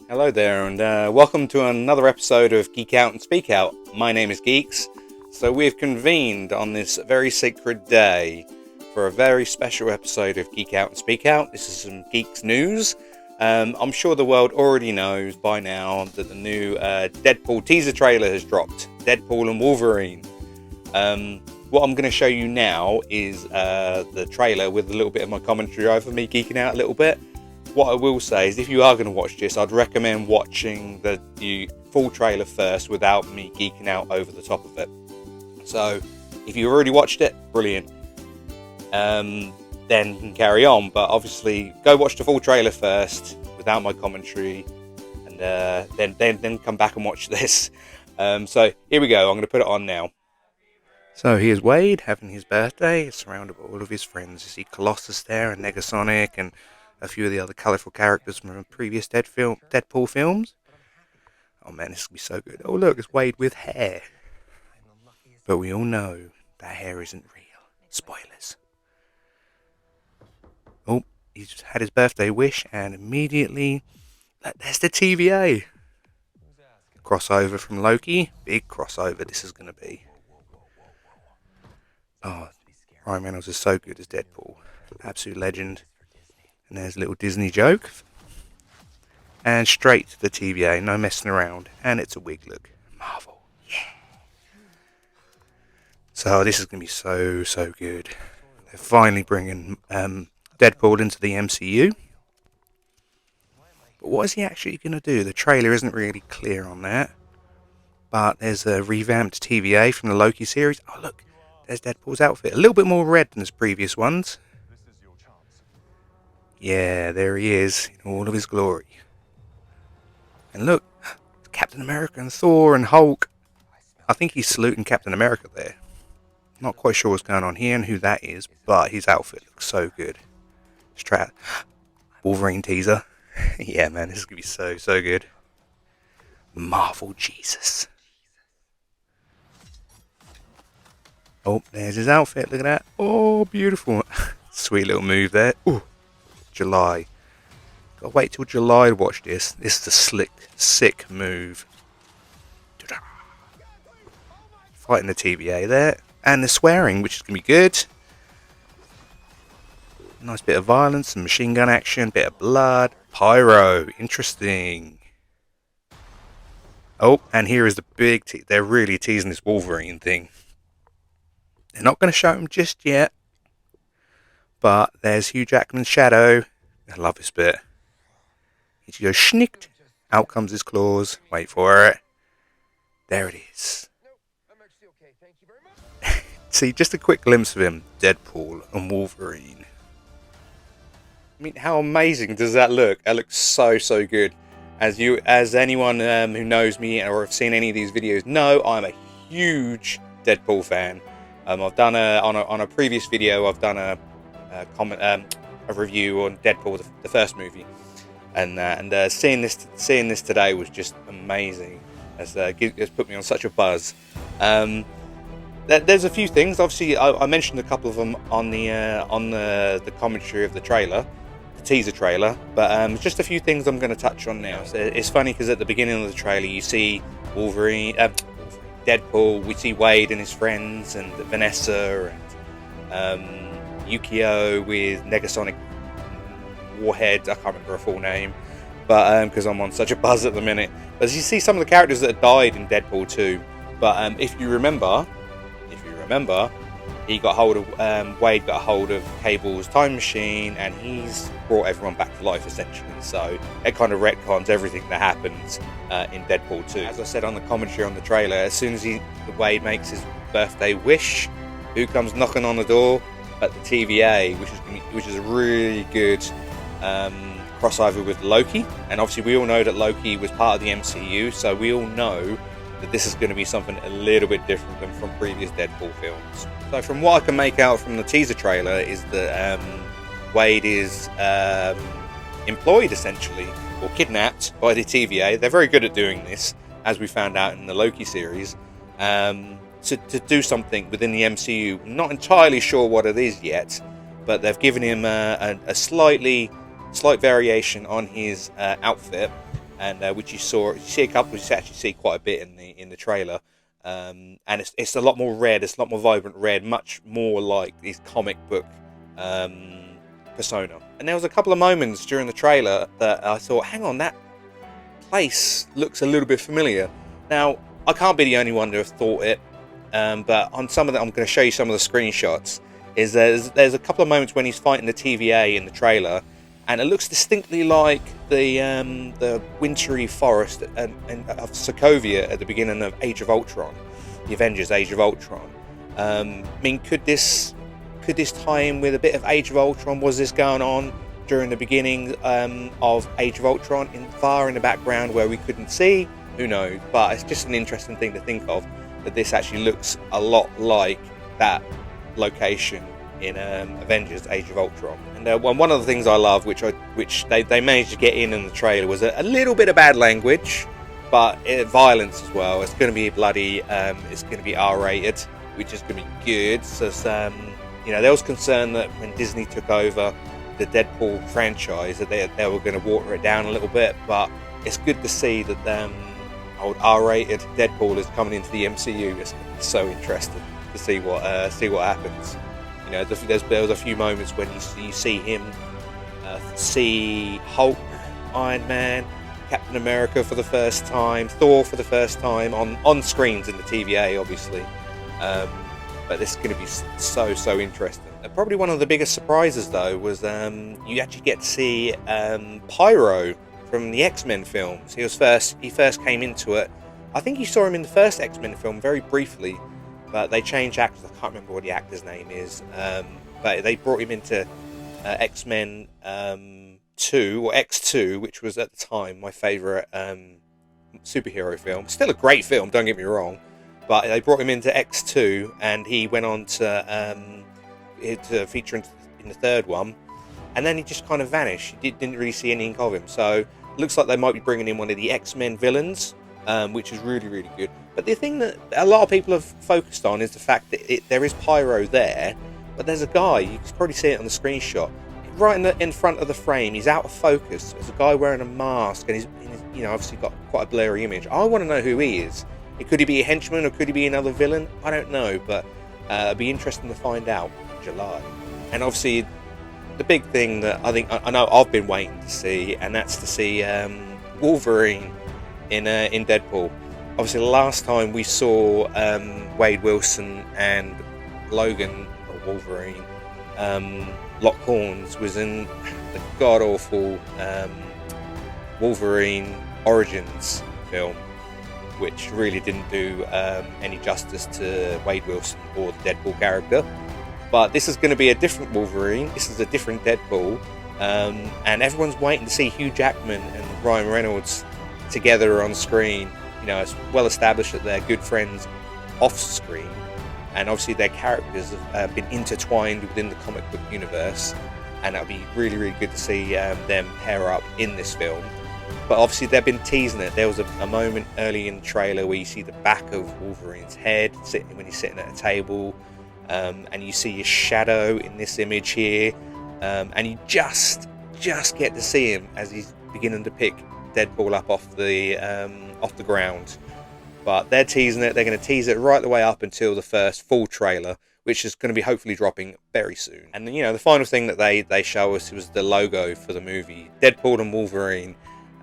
Hello there, and welcome to another episode of Geek Out and Speak Out. My name is Geeks. So we've convened on this very sacred day for a very special episode of Geek Out and Speak Out. This is some Geeks news. I'm sure the world already knows by now that the new Deadpool teaser trailer has dropped. Deadpool and Wolverine. What I'm going to show you now is the trailer with a little bit of my commentary over me geeking out a little bit. What I will say is if you are going to watch this, I'd recommend watching the full trailer first without me geeking out over the top of it. So if you've already watched it, brilliant. Then you can carry on, but obviously go watch the full trailer first without my commentary, and then come back and watch this. So here we go. I'm going to put it on now. So here's Wade having his birthday, surrounded by all of his friends. You see Colossus there and Negasonic and a few of the other colourful characters from previous Deadpool films. Oh man, this will be so good. Oh look, it's Wade with hair. But we all know that hair isn't real. Spoilers. Oh, he's had his birthday wish and immediately, there's the TVA. Crossover from Loki. Big crossover this is going to be. Oh, Ryan Reynolds is so good as Deadpool. Absolute legend. And there's a little Disney joke. And straight to the TVA, no messing around. And it's a wig look. Marvel, yeah. So this is going to be so good. They're finally bringing Deadpool into the MCU. But what is he actually going to do? The trailer isn't really clear on that. But there's a revamped TVA from the Loki series. Oh look, there's Deadpool's outfit. A little bit more red than his previous ones. Yeah, there he is, in all of his glory. And look, Captain America and Thor and Hulk. I think he's saluting Captain America there. Not quite sure what's going on here and who that is, but his outfit looks so good. Wolverine teaser. Yeah, man, this is going to be so good. Marvel Jesus. Oh, there's his outfit, look at that. Oh, beautiful. Sweet little move there. Ooh. July. Gotta wait till July to watch this. This is a sick move. Fighting the TVA there. And the swearing, which is going to be good. Nice bit of violence, some machine gun action, bit of blood. Pyro. Interesting. Oh, and here is the big they're really teasing this Wolverine thing. They're not going to show him just yet. But there's Hugh Jackman's shadow. I love this bit. He goes schnicked. Out comes his claws. Wait for it. There it is. See, just a quick glimpse of him. Deadpool and Wolverine. I mean, how amazing does that look? That looks so good. As anyone who knows me or have seen any of these videos know, I'm a huge Deadpool fan. I've done on a previous video. I've done a review on Deadpool, the first movie, and seeing this today was just amazing. It's put me on such a buzz. There's a few things. Obviously, I mentioned a couple of them on the commentary of the trailer, the teaser trailer. But just a few things I'm going to touch on now. So it's funny because at the beginning of the trailer, you see Deadpool. We see Wade and his friends, and Vanessa, and Yukio with Negasonic Warhead. I can't remember her full name, but because I'm on such a buzz at the minute. But you see some of the characters that have died in Deadpool 2. But if you remember, Wade got hold of Cable's time machine, and he's brought everyone back to life essentially. So it kind of retcons everything that happens in Deadpool 2. As I said on the commentary on the trailer, as soon as Wade makes his birthday wish, who comes knocking on the door? But the TVA, which is a really good crossover with Loki, and obviously we all know that Loki was part of the MCU, so we all know that this is going to be something a little bit different than from previous Deadpool films. So from what I can make out from the teaser trailer is that Wade is employed essentially, or kidnapped by the TVA. They're very good at doing this, as we found out in the Loki series. To do something within the MCU. Not entirely sure what it is yet, but they've given him a slight variation on his outfit, and which you see a couple, you actually see quite a bit in the trailer. And it's a lot more red, it's a lot more vibrant red, much more like his comic book persona. And there was a couple of moments during the trailer that I thought, hang on, that place looks a little bit familiar. Now, I can't be the only one to have thought it, but on some of I'm going to show you some of the screenshots. There's a couple of moments when he's fighting the TVA in the trailer, and it looks distinctly like the wintry forest of Sokovia at the beginning of Age of Ultron, the Avengers Age of Ultron. I mean, could this tie in with a bit of Age of Ultron? Was this going on during the beginning of Age of Ultron, far in the background where we couldn't see? Who knows? But it's just an interesting thing to think of, that this actually looks a lot like that location in Avengers Age of Ultron. And one of the things I love, which they managed to get in the trailer, was a little bit of bad language, but violence as well. It's going to be bloody, it's going to be R-rated, which is going to be good. So there was concern that when Disney took over the Deadpool franchise, that they were going to water it down a little bit, but it's good to see that old R-rated Deadpool is coming into the MCU. It's so interesting to see what happens. There was a few moments when you see him, see Hulk, Iron Man, Captain America for the first time, Thor for the first time on screens in the TVA, obviously. But this is going to be so interesting. Probably one of the biggest surprises, though, was you actually get to see Pyro from the X-Men films. He first came into it. I think you saw him in the first X-Men film very briefly, but they changed actors. I can't remember what the actor's name is. But they brought him into X-Men 2 or X2, which was at the time my favourite superhero film. Still a great film, don't get me wrong. But they brought him into X2, and he went on to feature in the third one. And then he just kind of vanished. You didn't really see anything of him. So it looks like they might be bringing in one of the X-Men villains, which is really, really good. But the thing that a lot of people have focused on is the fact that there is Pyro there, but there's a guy, you can probably see it on the screenshot, right in front of the frame. He's out of focus. There's a guy wearing a mask, and he's obviously got quite a blurry image. I want to know who he is. Could he be a henchman, or could he be another villain? I don't know, but it'd be interesting to find out in July. And obviously, the big thing that I know I've been waiting to see, and that's to see Wolverine in Deadpool. Obviously, the last time we saw Wade Wilson and Logan, or Wolverine, lock horns was in the god-awful Wolverine Origins film, which really didn't do any justice to Wade Wilson or the Deadpool character. But this is going to be a different Wolverine. This is a different Deadpool, and everyone's waiting to see Hugh Jackman and Ryan Reynolds together on screen. It's well established that they're good friends off screen, and obviously their characters have been intertwined within the comic book universe, and that'll be really, really good to see them pair up in this film. But obviously they've been teasing it. There was a moment early in the trailer where you see the back of Wolverine's head when he's sitting at a table, and you see his shadow in this image here, and you just get to see him as he's beginning to pick Deadpool up off the ground. But they're teasing it. They're going to tease it right the way up until the first full trailer, which is going to be hopefully dropping very soon. And the final thing that they show us was the logo for the movie, Deadpool and Wolverine,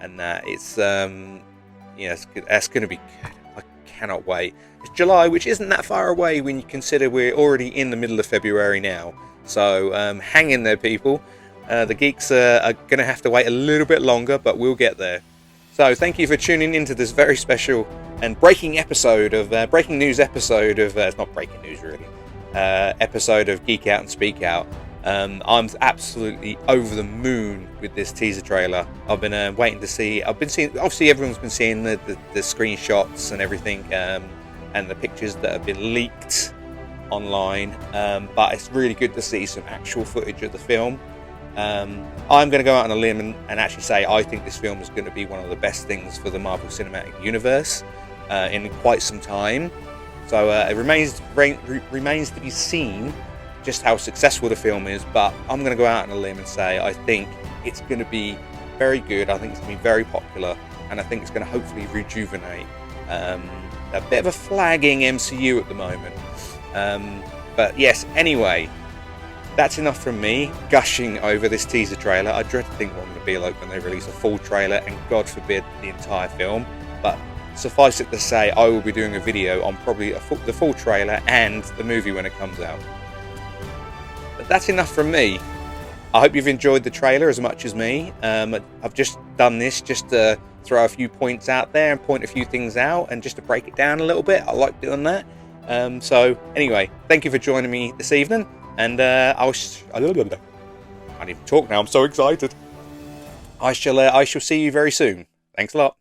and it's that's going to be good. I cannot wait. It's July, which isn't that far away when you consider we're already in the middle of February now. So hang in there, people. The geeks are going to have to wait a little bit longer, but we'll get there. So thank you for tuning into this very special and breaking news episode of it's not breaking news really, episode of Geek Out and Speak Out. I'm absolutely over the moon with this teaser trailer. I've been waiting to see. I've been seeing. Obviously, everyone's been seeing the screenshots and everything, and the pictures that have been leaked online. But it's really good to see some actual footage of the film. I'm going to go out on a limb and actually say I think this film is going to be one of the best things for the Marvel Cinematic Universe in quite some time. So it remains to be seen just how successful the film is, but I'm going to go out on a limb and say I think it's going to be very good. I think it's going to be very popular, and I think it's going to hopefully rejuvenate a bit of a flagging MCU at the moment. But yes, anyway, that's enough from me gushing over this teaser trailer. I dread to think what I'm going to be like when they release a full trailer, and God forbid the entire film. But suffice it to say, I will be doing a video on probably the full trailer and the movie when it comes out. But that's enough from me. I hope you've enjoyed the trailer as much as me. I've just done this just to throw a few points out there and point a few things out, and just to break it down a little bit. I like doing that. So anyway, thank you for joining me this evening, and I can't even talk now. I'm so excited. I shall see you very soon. Thanks a lot.